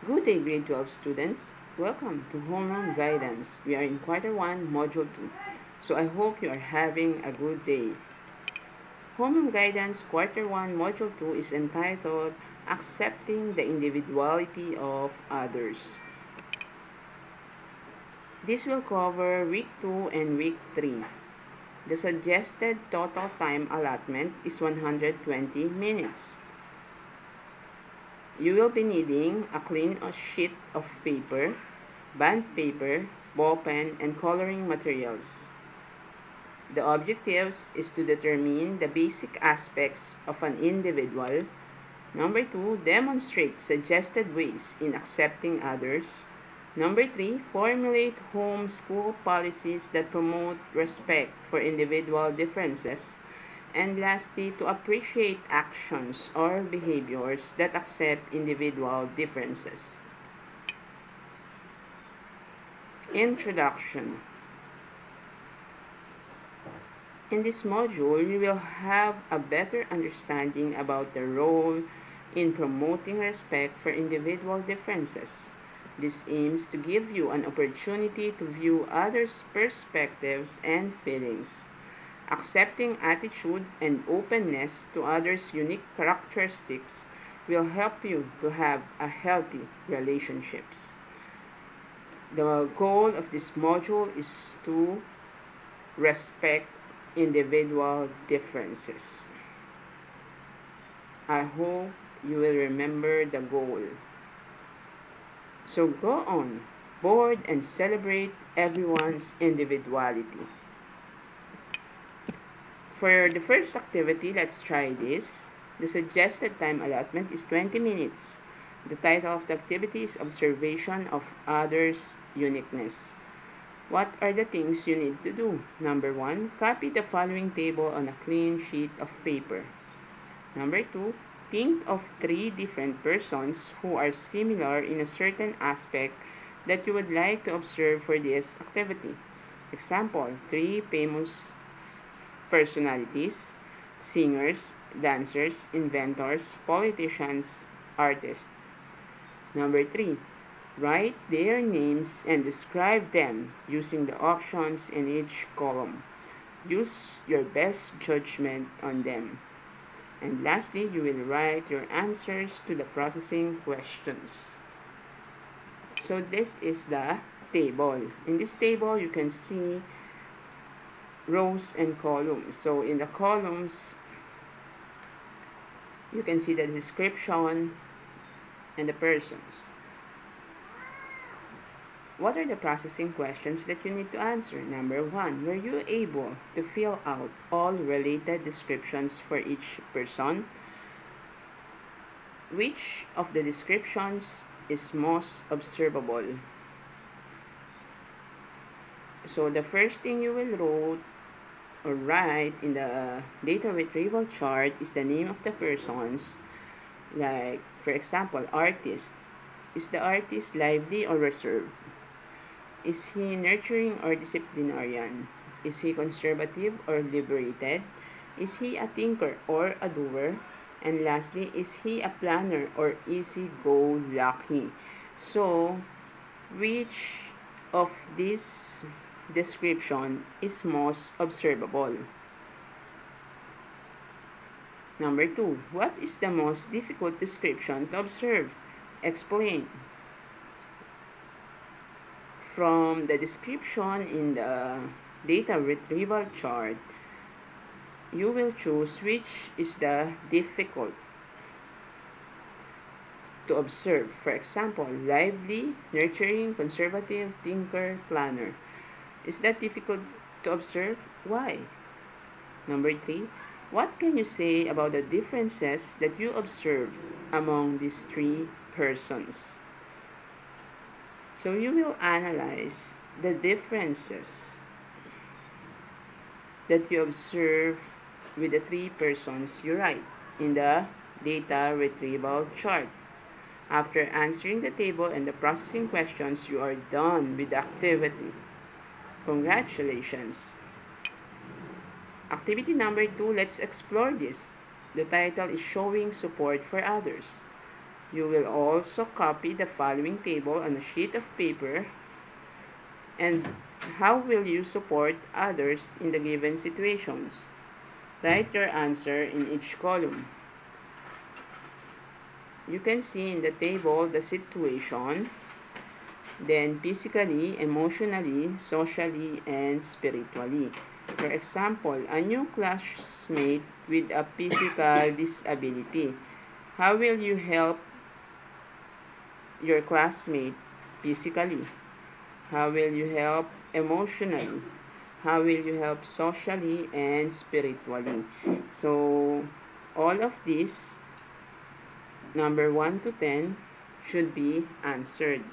Good day, grade 12 students. Welcome to Homeroom Guidance. We are in Quarter 1, Module 2. So I hope you are having a good day. Homeroom Guidance Quarter 1, Module 2 is entitled Accepting the Individuality of Others. This will cover Week 2 and Week 3. The suggested total time allotment is 120 minutes. You will be needing a clean sheet of paper, bond paper, ball pen, and coloring materials. The objectives is to determine the basic aspects of an individual. Number 2, demonstrate suggested ways in accepting others. Number 3, formulate home school policies that promote respect for individual differences. And lastly, to appreciate actions or behaviors that accept individual differences. Introduction. In this module, you will have a better understanding about the role in promoting respect for individual differences. This aims to give you an opportunity to view others' perspectives and feelings. Accepting attitude and openness to others' unique characteristics will help you to have a healthy relationships. The goal of this module is to respect individual differences. I hope you will remember the goal. So go on board and celebrate everyone's individuality. For the first activity, let's try this. The suggested time allotment is 20 minutes. The title of the activity is Observation of Others' Uniqueness. What are the things you need to do? Number 1, copy the following table on a clean sheet of paper. Number 2, think of 3 different persons who are similar in a certain aspect that you would like to observe for this activity. Example, 3 famous personalities: singers, dancers, inventors, politicians, artists. Number 3, write their names and describe them using the options in each column. Use your best judgment on them. And lastly, you will write your answers to the processing questions. So this is the table. In this table, you can see rows and columns. So in the columns, you can see the description and the persons. What are the processing questions that you need to answer? Number 1, were you able to fill out all related descriptions for each person? Which of the descriptions is most observable? So the first thing you will write in the data retrieval chart is the name of the persons. Like, for example, artist. Is the artist lively or reserved? Is he nurturing or disciplinarian? Is he conservative or liberated? Is he a thinker or a doer? And lastly, is he a planner or easy-go-lucky? So, which of this description is most observable? Number 2, what is the most difficult description to observe? Explain. From the description in the data retrieval chart, you will choose which is the difficult to observe. For example, lively, nurturing, conservative, thinker, planner. Is that difficult to observe? Why? Number 3, what can you say about the differences that you observed among these 3 persons? So you will analyze the differences that you observe with the 3 persons you write in the data retrieval chart. After answering the table and the processing questions, you are done with the activity. Congratulations! Activity number 2, let's explore this. The title is Showing Support for Others. You will also copy the following table on a sheet of paper. And how will you support others in the given situations? Write your answer in each column. You can see in the table the situation, then physically, emotionally, socially, and spiritually. For example, a new classmate with a physical disability. How will you help your classmate physically? How will you help emotionally? How will you help socially and spiritually? So, all of these, number 1 to 10, should be answered.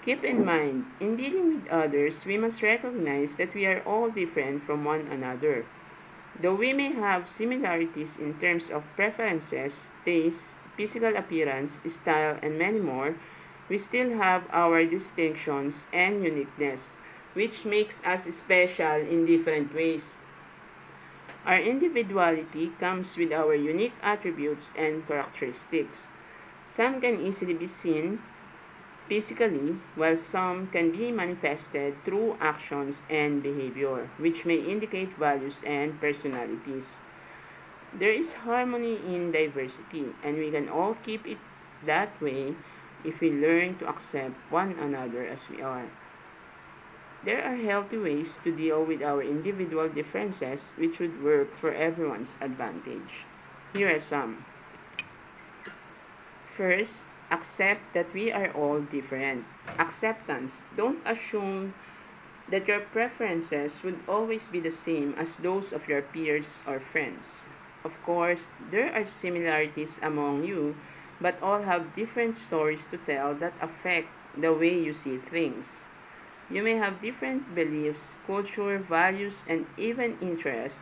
Keep in mind, in dealing with others, we must recognize that we are all different from one another. Though we may have similarities in terms of preferences, tastes, physical appearance, style, and many more, we still have our distinctions and uniqueness, which makes us special in different ways. Our individuality comes with our unique attributes and characteristics. Some can easily be seen physically, while some can be manifested through actions and behavior, which may indicate values and personalities. There is harmony in diversity, and we can all keep it that way if we learn to accept one another as we are. There are healthy ways to deal with our individual differences which would work for everyone's advantage. Here are some. First, accept that we are all different. Acceptance. Don't assume that your preferences would always be the same as those of your peers or friends. Of course, there are similarities among you, but all have different stories to tell that affect the way you see things. You may have different beliefs, culture, values, and even interests,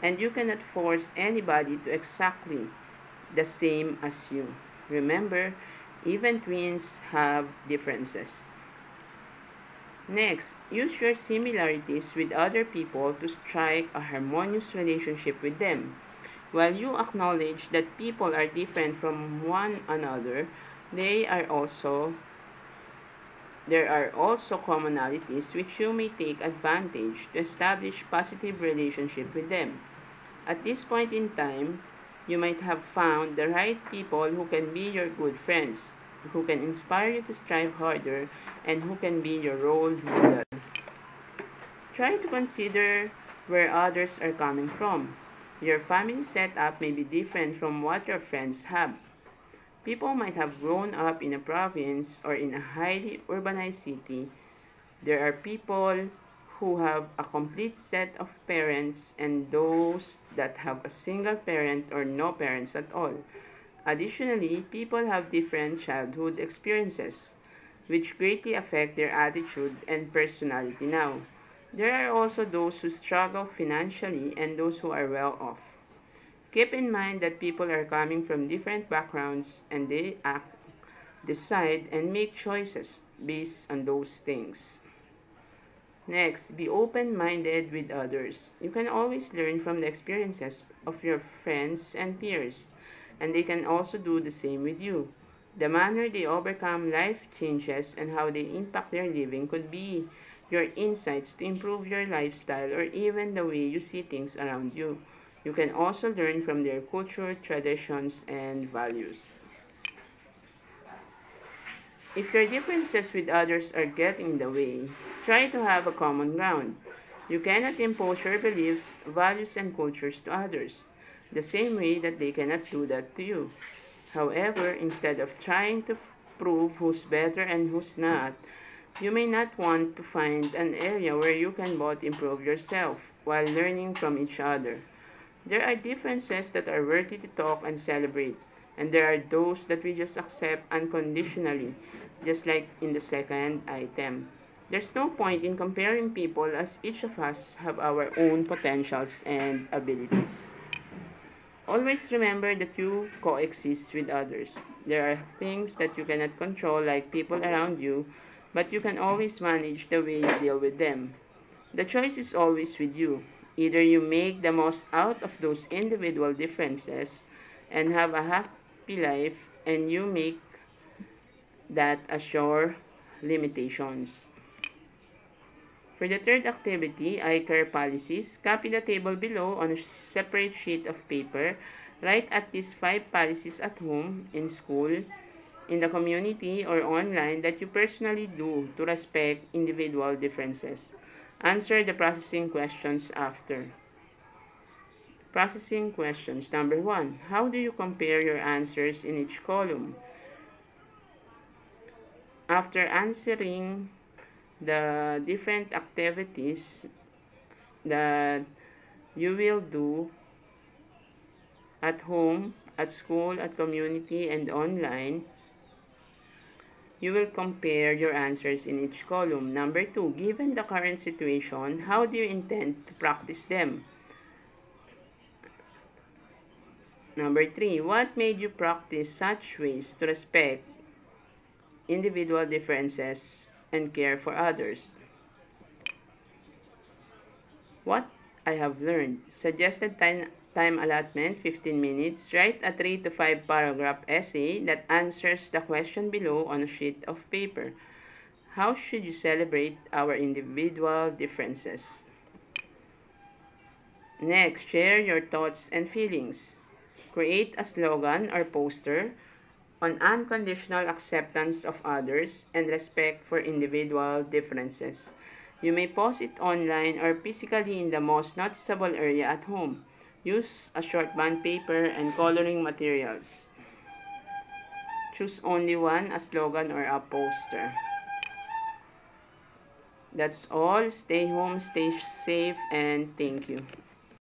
and you cannot force anybody to exactly the same as you. Remember, even twins have differences. Next, use your similarities with other people to strike a harmonious relationship with them. While you acknowledge that people are different from one another, they are also there are also commonalities which you may take advantage to establish positive relationship with them. At this point in time, you might have found the right people who can be your good friends, who can inspire you to strive harder, and who can be your role model. Try to consider where others are coming from. Your family setup may be different from what your friends have. People might have grown up in a province or in a highly urbanized city. There are people who have a complete set of parents and those that have a single parent or no parents at all. Additionally, people have different childhood experiences, which greatly affect their attitude and personality now. There are also those who struggle financially and those who are well off. Keep in mind that people are coming from different backgrounds and they act, decide, and make choices based on those things. Next, be open-minded with others. You can always learn from the experiences of your friends and peers, and they can also do the same with you. The manner they overcome life changes and how they impact their living could be your insights to improve your lifestyle or even the way you see things around you. You can also learn from their culture, traditions, and values. If your differences with others are getting in the way, try to have a common ground. You cannot impose your beliefs, values, and cultures to others, the same way that they cannot do that to you. However, instead of trying to prove who's better and who's not, you may not want to find an area where you can both improve yourself while learning from each other. There are differences that are worthy to talk and celebrate, and there are those that we just accept unconditionally, just like in the second item. There's no point in comparing people as each of us have our own potentials and abilities. Always remember that you coexist with others. There are things that you cannot control, like people around you, but you can always manage the way you deal with them. The choice is always with you. Either you make the most out of those individual differences and have a happy life, and you make that as your limitations. For the third activity, eye care policies, copy the table below on a separate sheet of paper. Write at least 5 policies at home, in school, in the community, or online that you personally do to respect individual differences. Answer the processing questions after. Processing questions. Number 1. How do you compare your answers in each column? After answering the different activities that you will do at home, at school, at community, and online, you will compare your answers in each column. Number 2, given the current situation, how do you intend to practice them? Number 3, what made you practice such ways to respect individual differences and care for others? What I have learned. Suggested time allotment 15 minutes. Write a 3 to 5 paragraph essay that answers the question below on a sheet of paper. How should you celebrate our individual differences? Next, share your thoughts and feelings. Create a slogan or poster on unconditional acceptance of others and respect for individual differences. You may post it online or physically in the most noticeable area at home. Use a short bond paper and coloring materials. Choose only one, a slogan or a poster. That's all. Stay home, stay safe, and thank you.